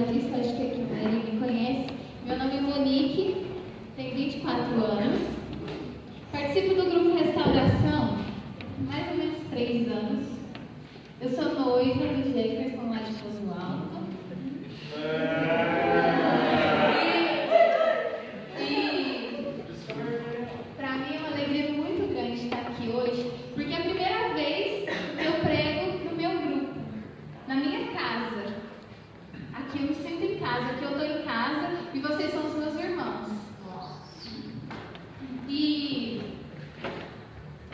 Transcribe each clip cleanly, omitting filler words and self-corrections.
visto, acho que aqui a maioria me conhece. Meu nome é Monique, tenho 24 anos. Participo do grupo Restauração há mais ou menos 3 anos. Eu sou noiva do Jefferson lá de Poço Alto. Para mim é uma alegria muito grande estar aqui hoje, porque é a primeira vez que eu prego no meu grupo, na minha casa. Aqui eu me sinto em casa, aqui eu estou em casa e vocês são os meus irmãos. E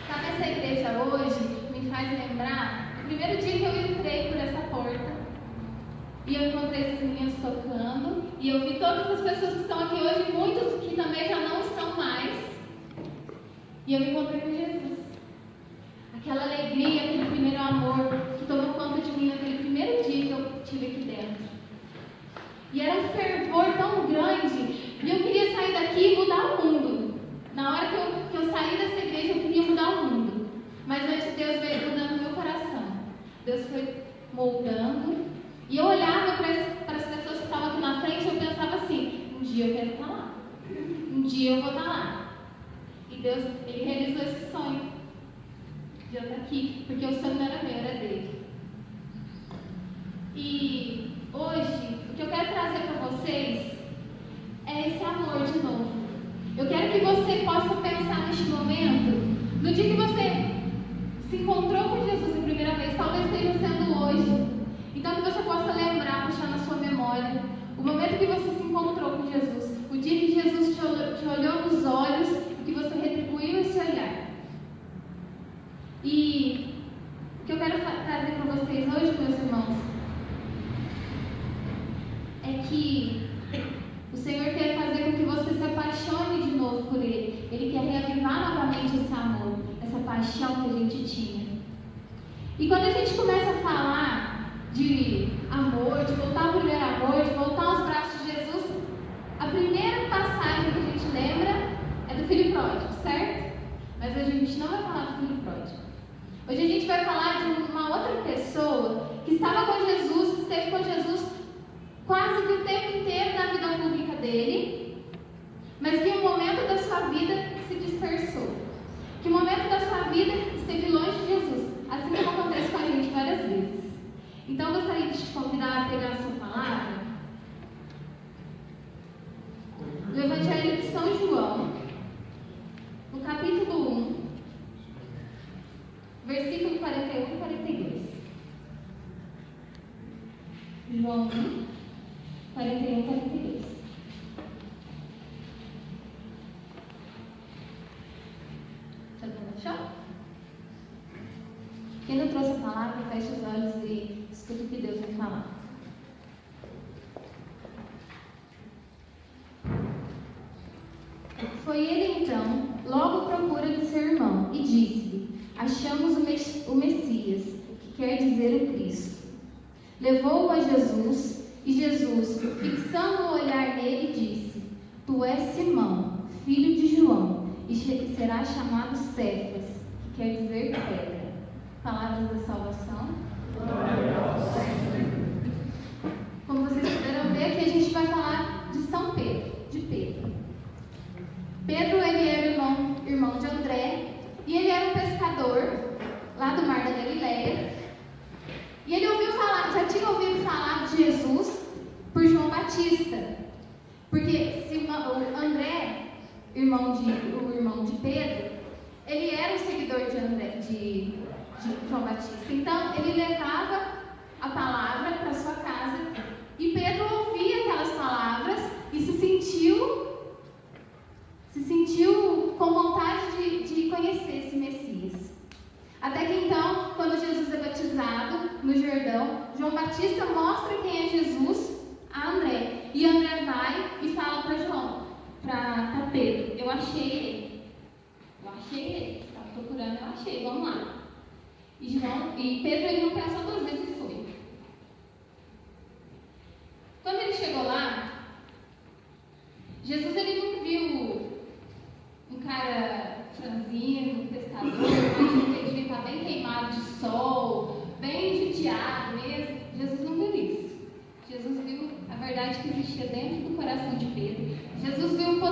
sabe, essa igreja hoje me faz lembrar o primeiro dia que eu entrei por essa porta e eu encontrei essas meninas tocando e eu vi todas as pessoas que estão aqui hoje, muitos que também já não estão mais, e eu me encontrei com Jesus. Aquela alegria, aquele primeiro amor que tomou conta de mim naquele primeiro dia que eu estive aqui dentro. E era um fervor tão grande, e eu queria sair daqui e mudar o mundo. Na hora que eu saí dessa igreja, eu queria mudar o mundo. Mas antes Deus veio mudando o meu coração. Deus foi moldando. E eu olhava para as pessoas que estavam aqui na frente e eu pensava assim, um dia eu quero estar lá. Um dia eu vou estar lá. E Deus, Ele realizou esse sonho de eu estar aqui, porque o sonho não era meu, era dele. E hoje, o que eu quero trazer para vocês é esse amor de novo. Eu quero que você possa pensar neste momento, no dia que você se encontrou com Jesus a primeira vez, talvez esteja sendo hoje. Então que você possa lembrar, puxar na sua memória, o momento que você se encontrou com Jesus, o dia que Jesus te olhou nos olhos e que você retribuiu esse olhar. E o que eu quero trazer para vocês hoje, meus irmãos, é que o Senhor quer fazer com que você se apaixone de novo por Ele. Ele quer reavivar novamente esse amor, essa paixão que a gente tinha. E quando a gente começa a falar de amor, de voltar ao primeiro amor, de voltar aos braços de Jesus, a primeira passagem que a gente lembra é do filho pródigo, certo? Mas hoje a gente não vai falar do filho pródigo. Hoje a gente vai falar de uma outra pessoa que estava com Jesus, que esteve com Jesus quase que o tempo inteiro na vida pública dele, mas que em um momento da sua vida se dispersou, que em um momento da sua vida esteve longe de Jesus, assim como acontece com a gente várias vezes. Então eu gostaria de te convidar a pegar a sua palavra do Evangelho de São João, no capítulo 1, versículo 41 e 42. João 1, 41 e 42. Todo mundo achou? Quem não trouxe a palavra, feche os olhos e escute o que Deus vai falar. Foi ele então, logo à procura de seu irmão, e disse-lhe: achamos o Messias, que quer dizer o Cristo. Levou-o a Jesus, e Jesus, fixando o olhar nele, disse: tu és Simão, filho de João, e serás chamado Cefas, que quer dizer pedra. Palavras da salvação. Como vocês puderam ver, aqui a gente vai falar de São Pedro, de Pedro. Pedro, ele era irmão de André, e ele era um pescador lá do Mar da Galileia. E ele já tinha ouvido falar de Jesus por João Batista, porque o André, o irmão de Pedro, ele era um seguidor de João Batista. Então ele levava a palavra para sua casa e Pedro ouvia aquelas palavras e se sentiu com vontade de conhecer esse Messias. Até que então, quando Jesus é batizado no Jordão, João Batista mostra quem é Jesus a André. E André vai e fala para Pedro: eu achei ele. Estava procurando, eu achei, vamos lá. E Pedro, ele não pensou 2 vezes e foi. Quando ele chegou lá, Jesus, ele não viu um cara franzino, um pescador, mas ele devia estar bem queimado de sol, bem judiado mesmo. Jesus não viu isso. Jesus viu a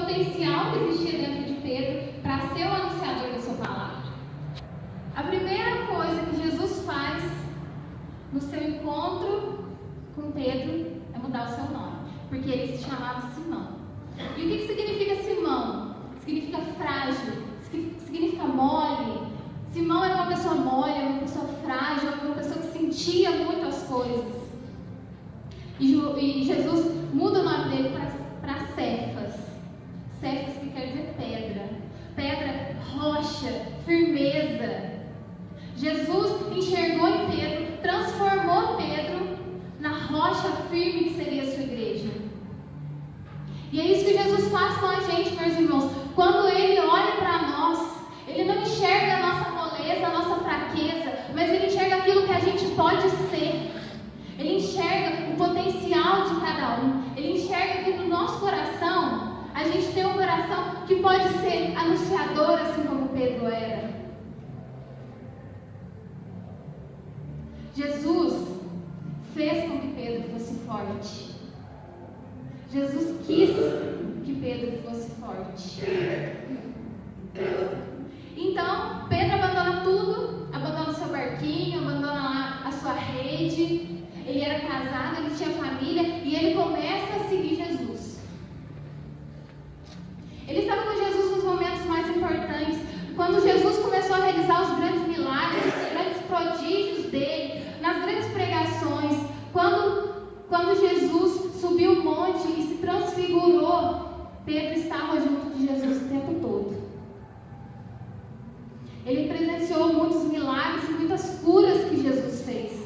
potencial que existia dentro de Pedro para ser o anunciador da sua palavra. A primeira coisa que Jesus faz no seu encontro com Pedro é mudar o seu nome, porque ele se chamava Simão. E o que significa Simão? Significa frágil, significa mole. Simão era uma pessoa mole, uma pessoa frágil, uma pessoa que sentia muito as coisas. E Jesus muda o nome dele para Cefas. Cefas que quer dizer pedra. Pedra, rocha, firmeza. Jesus enxergou em Pedro, transformou Pedro na rocha firme que seria a sua igreja. E é isso que Jesus faz com a gente, meus irmãos. Quando Ele olha para nós, Ele não enxerga a nossa moleza, a nossa fraqueza, mas Ele enxerga aquilo que a gente pode ser. Ele enxerga o potencial de cada um. Ele enxerga que no nosso coração, a gente tem um coração que pode ser anunciador, assim como Pedro era. Jesus fez com que Pedro fosse forte. Jesus quis que Pedro fosse forte. Então, Pedro abandona tudo, abandona o seu barquinho, abandona lá a sua rede. Ele era casado, ele tinha família e ele começa a seguir Jesus. Ele estava com Jesus nos momentos mais importantes. Quando Jesus começou a realizar os grandes milagres, os grandes prodígios dele, nas grandes pregações, quando Jesus subiu o monte e se transfigurou, Pedro estava junto de Jesus o tempo todo. Ele presenciou muitos milagres e muitas curas que Jesus fez.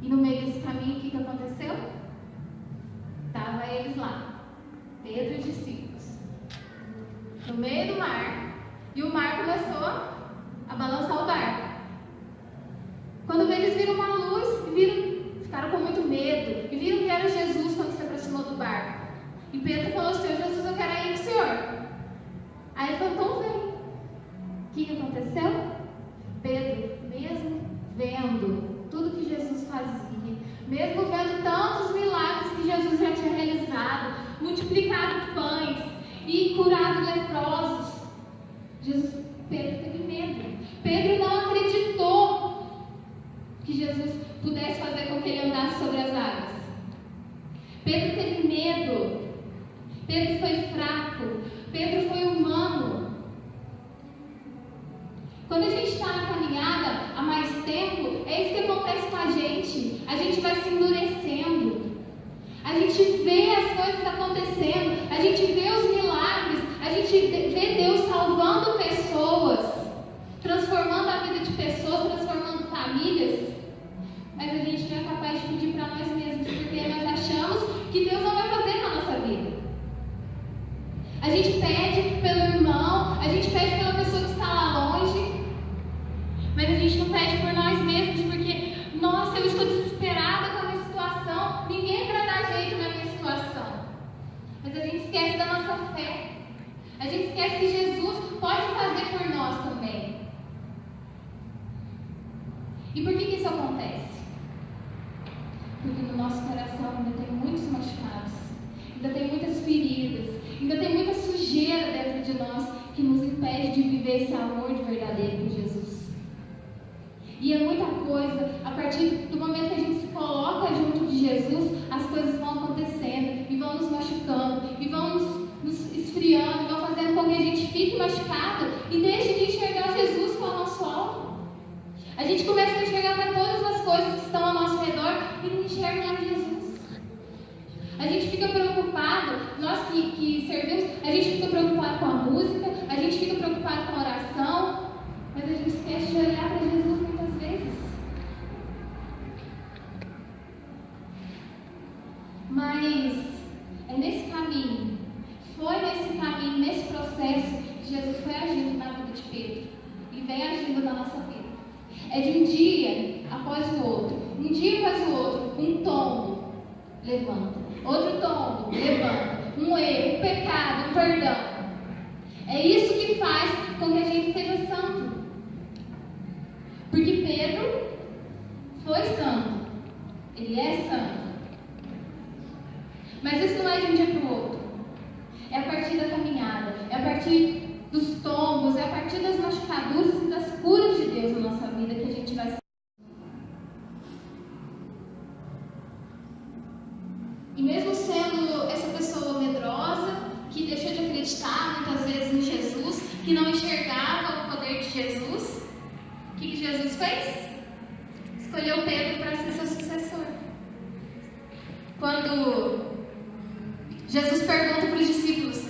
E no meio desse caminho, o que aconteceu? Estavam eles lá, Pedro e os discípulos, no meio do mar, e o mar começou a balançar o barco. Quando eles viram uma luz, ficaram com muito medo, e viram que era Jesus quando se aproximou do barco. E Pedro falou: Senhor Jesus, eu quero ir com o Senhor. Aí ele falou: então vem. O que aconteceu? Pedro, mesmo vendo tudo que Jesus fazia, mesmo vendo tantos milagres que Jesus já tinha realizado, multiplicado pães e curado leprosos, Pedro teve medo. Pedro não acreditou que Jesus pudesse fazer com que ele andasse sobre as águas. Pedro teve medo. Pedro foi fraco. Pedro foi humano. Quando a gente está na caminhada há mais tempo, é isso que acontece com a gente. A gente vai se endurecendo. A gente vê as coisas acontecendo. A gente vê os milagres. A gente vê Deus salvando pessoas, transformando a vida de pessoas, transformando famílias. Mas a gente não é capaz de pedir para nós mesmos, porque nós achamos que Deus não vai fazer na nossa vida. A gente pede pelo irmão, a gente pede pela pessoa que está lá longe, mas a gente não pede por nós mesmos, porque, nossa, eu estou desesperada com a minha situação, ninguém vai dar jeito na minha situação. Mas a gente esquece da nossa fé. A gente esquece que Jesus pode fazer por nós também. E por que isso acontece? Porque no nosso coração ainda tem muitos machucados, ainda tem muitas feridas, ainda tem muita sujeira dentro de nós que nos impede de viver esse amor de verdadeiro com Jesus. E é muita coisa, a partir do momento que a gente se coloca junto de Jesus, as coisas vão acontecendo e vão nos machucando, e vão nos esfriando, e vão fazendo com que a gente fique machucado e deixe de enxergar Jesus como nosso alvo. A gente começa a enxergar para todas as coisas que estão ao nosso redor e não enxerga lá Jesus. A gente fica preocupado, nós que servimos, a gente fica preocupado com a música, a gente fica preocupado com a oração, mas a gente esquece de olhar para Jesus muitas vezes. Mas é nesse caminho, foi nesse caminho, nesse processo, que Jesus foi agindo na vida de Pedro e vem agindo na nossa vida. É de um dia após o outro, um dia após o outro, um tombo, levanta, outro tombo, levanta, um erro, um pecado, um perdão. É isso que faz com que a gente seja santo. Porque Pedro foi santo, ele é santo. Mas isso não é de um dia para o outro. partir dos tombos, é a partir das machucaduras e das curas de Deus na nossa vida que a gente vai ser. E mesmo sendo essa pessoa medrosa, que deixou de acreditar muitas vezes em Jesus, que não enxergava o poder de Jesus, o que Jesus fez? Escolheu Pedro para ser seu sucessor. Quando Jesus pergunta para os discípulos: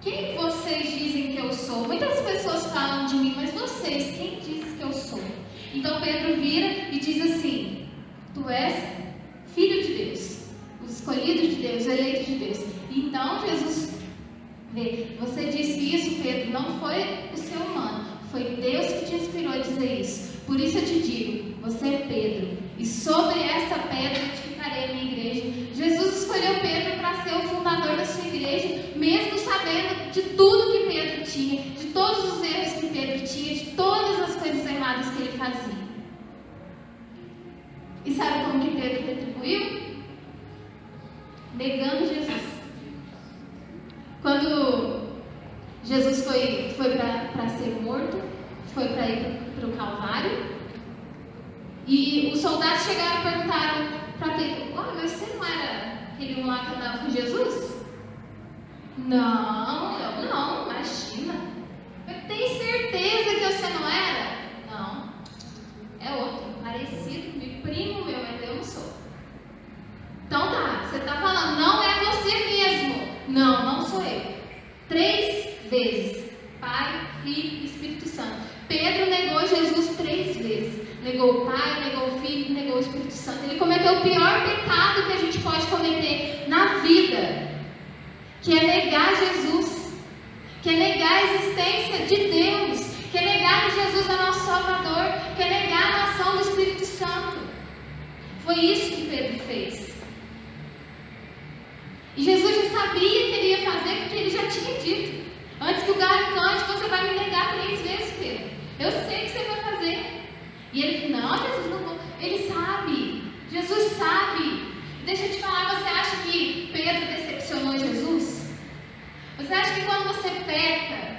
quem vocês dizem que eu sou? Muitas pessoas falam de mim, mas vocês, quem diz que eu sou? Então Pedro vira e diz assim: tu és filho de Deus, o escolhido de Deus, o eleito de Deus. E então Jesus vê: você disse isso, Pedro, não foi o ser humano, foi Deus que te inspirou a dizer isso. Por isso eu te digo, você é Pedro, e sobre essa pedra edificarei a minha igreja. Jesus escolheu Pedro para ser o fundador da sua igreja, mesmo sabendo de tudo que Pedro tinha, de todos os erros que Pedro tinha, de todas as coisas erradas que ele fazia. E sabe como que Pedro retribuiu? Negando Jesus. Quando Jesus foi para ser morto, foi para ir para o Calvário, e os soldados chegaram e perguntaram para Pedro: mas você não era aquele lá que andava com Jesus? Não, eu não, imagina. Eu tenho certeza que você não era? Não, é outro, parecido comigo, primo meu, mas eu não sou. Então tá, você está falando, não é você mesmo. Não, não sou eu. 3 vezes, Pai, Filho e Espírito Santo. Pedro negou Jesus 3 vezes. Negou o Pai, negou o Filho, negou o Espírito Santo. Ele cometeu o pior pecado que a gente pode cometer na vida, que é negar Jesus, que é negar a existência de Deus, que é negar que Jesus é nosso Salvador, que é negar a ação do Espírito Santo. Foi isso que Pedro fez. E Jesus já sabia que ele ia fazer, porque ele já tinha dito: antes que o galo cante, você vai me negar 3 vezes, Pedro. Eu sei que você vai fazer. E ele: não, Jesus não vou. Ele sabe. Jesus sabe. Deixa eu te falar, você acha que Pedro decepcionou Jesus? Você acha que quando você peca,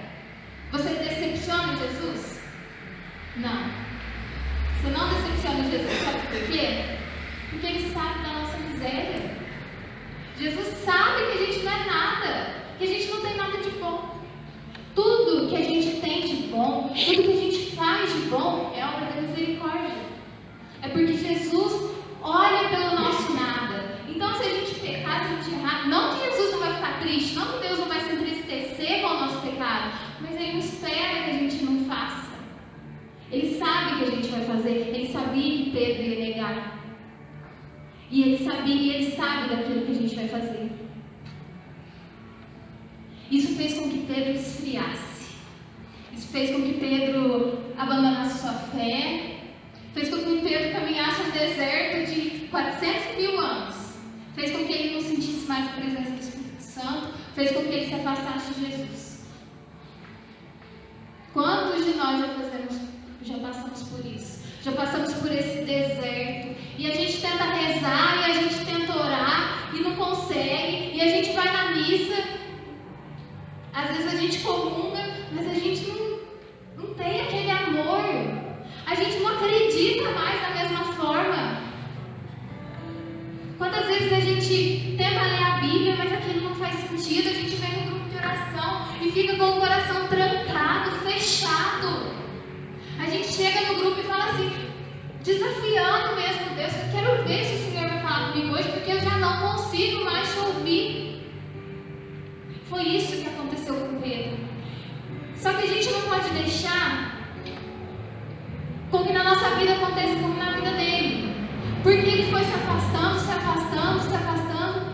você decepciona Jesus? Não. Você não decepciona Jesus. Sabe por quê? Porque ele sabe da nossa miséria. Jesus sabe que a gente não é nada, que a gente não tem nada de bom. Tudo que a gente tem de bom, tudo que a gente faz de bom é obra da misericórdia. É porque Jesus olha pelo nosso nada. Então, se a gente pecar, se a gente errar, não que Jesus não vai ficar triste, não que Deus não vai se entristecer com o nosso pecado, mas Ele não espera que a gente não faça. Ele sabe o que a gente vai fazer. Ele sabia que Pedro ia negar. E ele sabia, e ele sabe daquilo que a gente vai fazer. Isso fez com que Pedro esfriasse. Isso fez com que Pedro abandonasse sua fé. Fez com que Pedro caminhasse um deserto de 400.000 anos. Fez com que ele não sentisse mais a presença do Espírito Santo. Fez com que ele se afastasse de Jesus. Quantos de nós já passamos por isso? Já passamos por esse deserto. E a gente tenta rezar, e a gente tenta orar, e não consegue. E a gente vai na missa. Às vezes a gente comunga, mas a gente não tem aquele amor. A gente não acredita mais da mesma forma. Quantas vezes a gente tenta ler a Bíblia, mas aquilo não faz sentido. A gente vem no grupo de oração e fica com o coração trancado, fechado. A gente chega no grupo e fala assim, desafiando mesmo Deus: eu quero ver se o Senhor vai falar comigo hoje, porque eu já não consigo mais te ouvir. Foi isso que aconteceu com Pedro. Só que a gente não pode deixar com que na nossa vida aconteça como na vida dele. Porque ele foi se afastando, se afastando, se afastando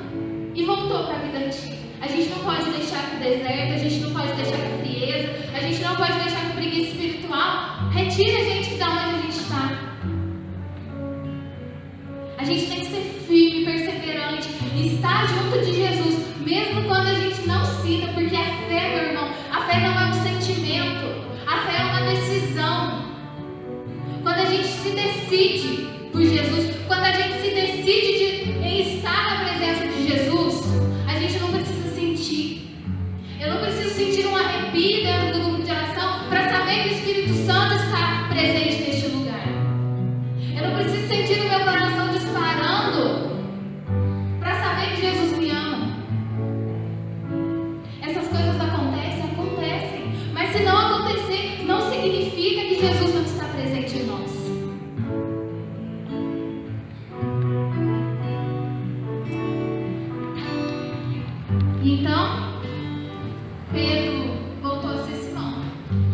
e voltou para a vida antiga. A gente não pode deixar que o deserto, a gente não pode deixar que a frieza, a gente não pode deixar que a preguiça espiritual retire a gente de onde a gente está. A gente tem que ser firme, perseverante e estar junto de Jesus, mesmo quando a gente não sinta, porque a fé, meu irmão, a fé não é um sentimento, a fé é uma decisão. Quando a gente se decide por Jesus, quando a gente se decide em estar na presença de Jesus, a gente não precisa sentir. Eu não preciso sentir Então, Pedro voltou a ser Simão.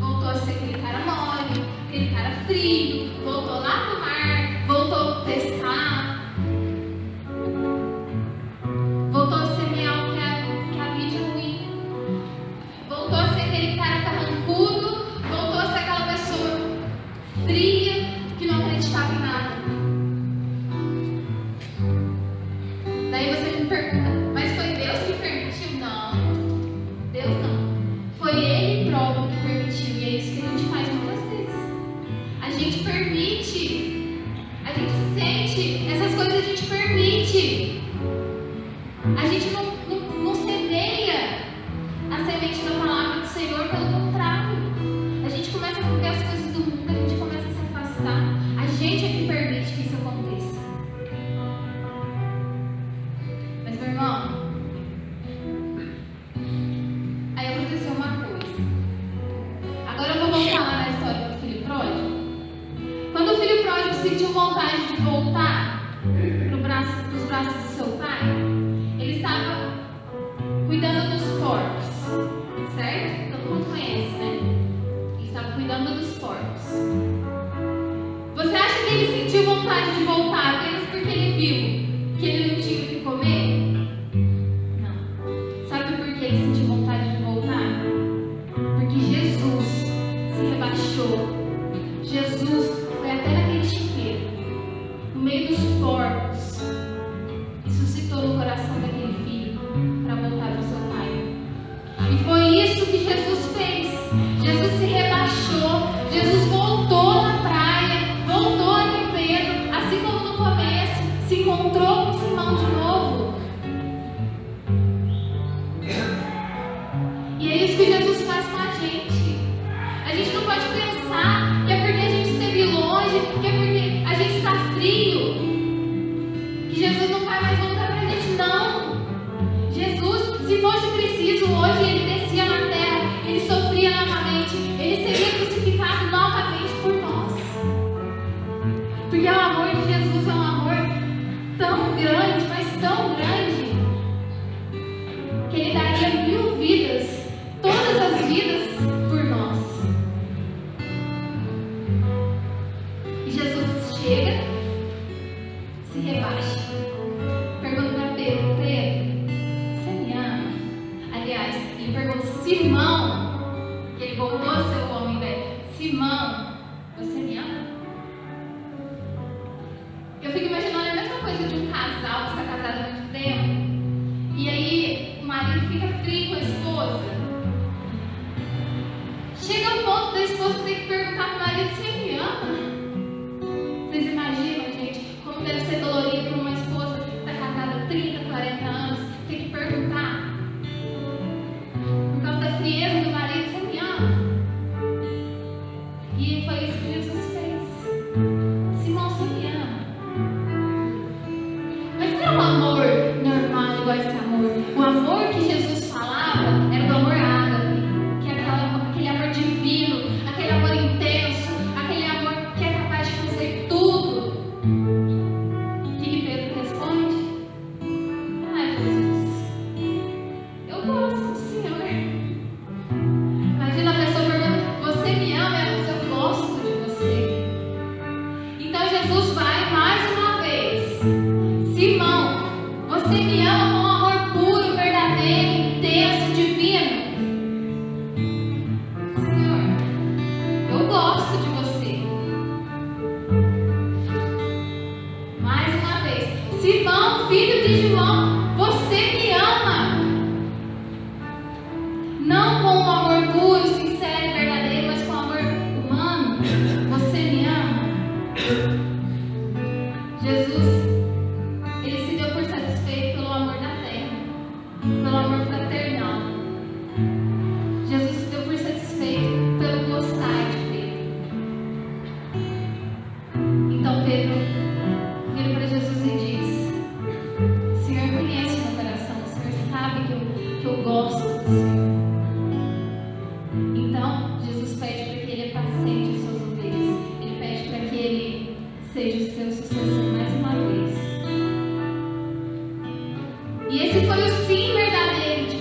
Voltou a ser aquele cara mole, aquele cara frio. Voltou lá pro mar, voltou a pescar. Voltou a semear o que havia de ruim. Voltou a ser aquele cara carrancudo. Voltou a ser aquela pessoa fria que não acreditava em nada. Daí você me pergunta, mas foi Deus que permitiu? Não, Deus não. Foi Ele próprio que permitiu. E é isso que a gente faz muitas vezes. A gente permite. A gente sente. Essas coisas a gente permite. A gente não semeia a semente da palavra do Senhor, pelo contrário. A gente começa a viver as coisas do mundo, a gente começa a se afastar. A gente é que permite que isso aconteça. Mas, meu irmão, aí aconteceu uma coisa. Agora eu vou voltar lá na história do filho pródigo. Quando o filho pródigo sentiu vontade de voltar para os braços do seu pai, ele estava cuidando dos porcos, certo? Todo mundo conhece, né? Ele estava cuidando dos porcos. Você acha que ele sentiu vontade de voltar apenas porque ele viu que ele não tinha o que comer? Não. Sabe por que ele sentiu vontade de voltar? Porque Jesus se rebaixou. Jesus foi até naquele chiqueiro, no meio dos porcos, e suscitou no coração daquele filho para voltar para o seu pai. E foi isso que Jesus fez. Jesus se rebaixou. Jesus voltou na praia, voltou em Pedro, assim como no começo, se encontrou com Simão de novo. E é isso que Jesus faz com a gente. A gente não pode pensar que é porque a gente esteve longe, que é porque a gente está frio, que Jesus não vai mais voltar para a gente. Não. Jesus, se fosse preciso, hoje ele descia na terra, ele sofria novamente, ele seria crucificado novamente por nós. Porque o amor de Jesus é um amor tão grande, mas tão grande, que ele daria 1000 vidas, todas as vidas, por nós. E Jesus chega, se rebaixa, pergunta para Pedro: Pedro, você me ama? Aliás, ele pergunta: Simão, que ele voltou a ser o homem velho, Simão, você me ama? Eu fico imaginando a mesma coisa de um casal que está casado há muito tempo, e aí o marido fica frio com a esposa. Chega ao ponto da esposa ter que perguntar para o marido: você me ama? Vocês imaginam, gente, como deve ser dolorido para uma esposa que está casada há 30, 40 anos, ter que perguntar, por causa da frieza do marido: você me ama? E foi isso que Jesus fez. Simão, você me ama? Mas não é um amor normal igual esse amor. O amor que Jesus falava era do amor ágape, que é aquele amor divino, aquele amor intenso, aquele amor que é capaz de fazer tudo. O que Pedro responde? Ah, Jesus, eu gosto do Senhor. Imagina a pessoa perguntando: você me ama? Mas eu gosto de você. Então Jesus vai mais uma vez: Simão, você me ama com um amor puro, verdadeiro, intenso, divino? Senhor, eu gosto de você. Mais uma vez: Simão, filho de João, você me ama? Não com um amor puro, sincero e verdadeiro, mas com amor humano. Você me ama? Jesus, ele se deu por satisfeito pelo amor da terra, pelo amor fraternal. Jesus se deu por satisfeito pelo gostar de Pedro. Então Pedro vira para Jesus e diz: Senhor conhece meu coração, o Senhor sabe que eu gosto do Senhor. Então Jesus pede para que ele apacente as suas ovelhas. Ele pede para que ele seja o seu sucessor mais uma vez. E esse foi o sim verdadeiro de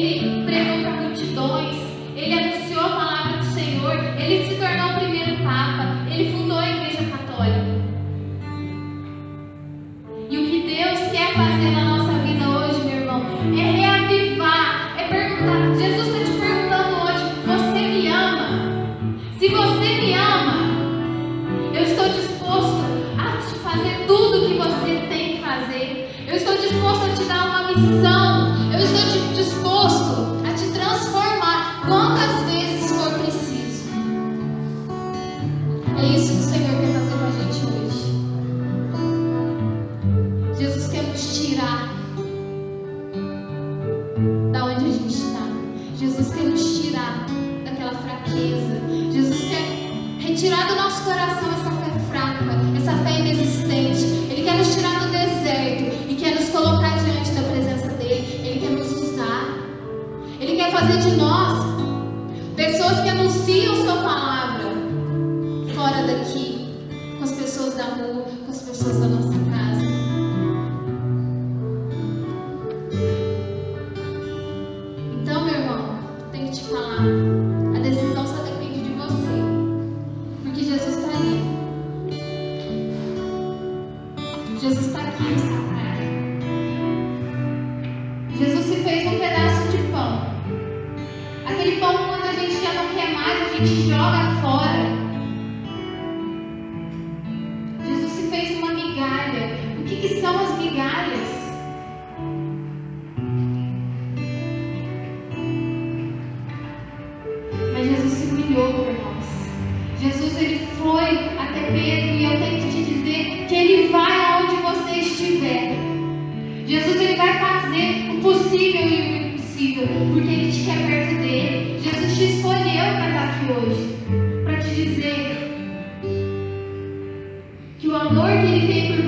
ele pregou para multidões, ele anunciou a palavra do Senhor, ele se tornou o primeiro Papa, ele fundou a Igreja Católica. E o que Deus quer fazer na nossa vida hoje, meu irmão, é reavivar, é perguntar. Jesus está te perguntando hoje: você me ama? Se você me ama, eu estou disposto a te fazer tudo o que você tem que fazer. Eu estou disposto a te dar uma missão. Eu estou disposto a te transformar quantas vezes for preciso. É isso que o Senhor quer fazer com a gente hoje. Jesus quer nos tirar da onde a gente está. Jesus quer nos tirar daquela fraqueza. Jesus quer retirar do nosso coração essa fé fraca, essa fé inexistente. Ele quer nos tirar do deserto e quer nos colocar diante da presença dele. Ele quer nos usar. Ele quer fazer de nós pessoas que anunciam sua palavra fora daqui, com as pessoas da rua, com as pessoas da nossa casa. Então, meu irmão, tenho que te falar, a decisão só depende de você, porque Jesus está ali. Jesus está aqui nessa praia. Jesus se fez um pedaço de pão. Aquele pão, quando a gente já não quer mais, a gente joga fora. Jesus se fez uma migalha. O que são as migalhas? Mas Jesus se humilhou por nós. Jesus, ele foi até Pedro, e eu tenho que te dizer que ele vai aonde você estiver. Jesus, ele vai fazer o possível e o impossível, porque ele te quer perto dele. Jesus te escolheu para estar aqui hoje, para te dizer que o amor que ele tem por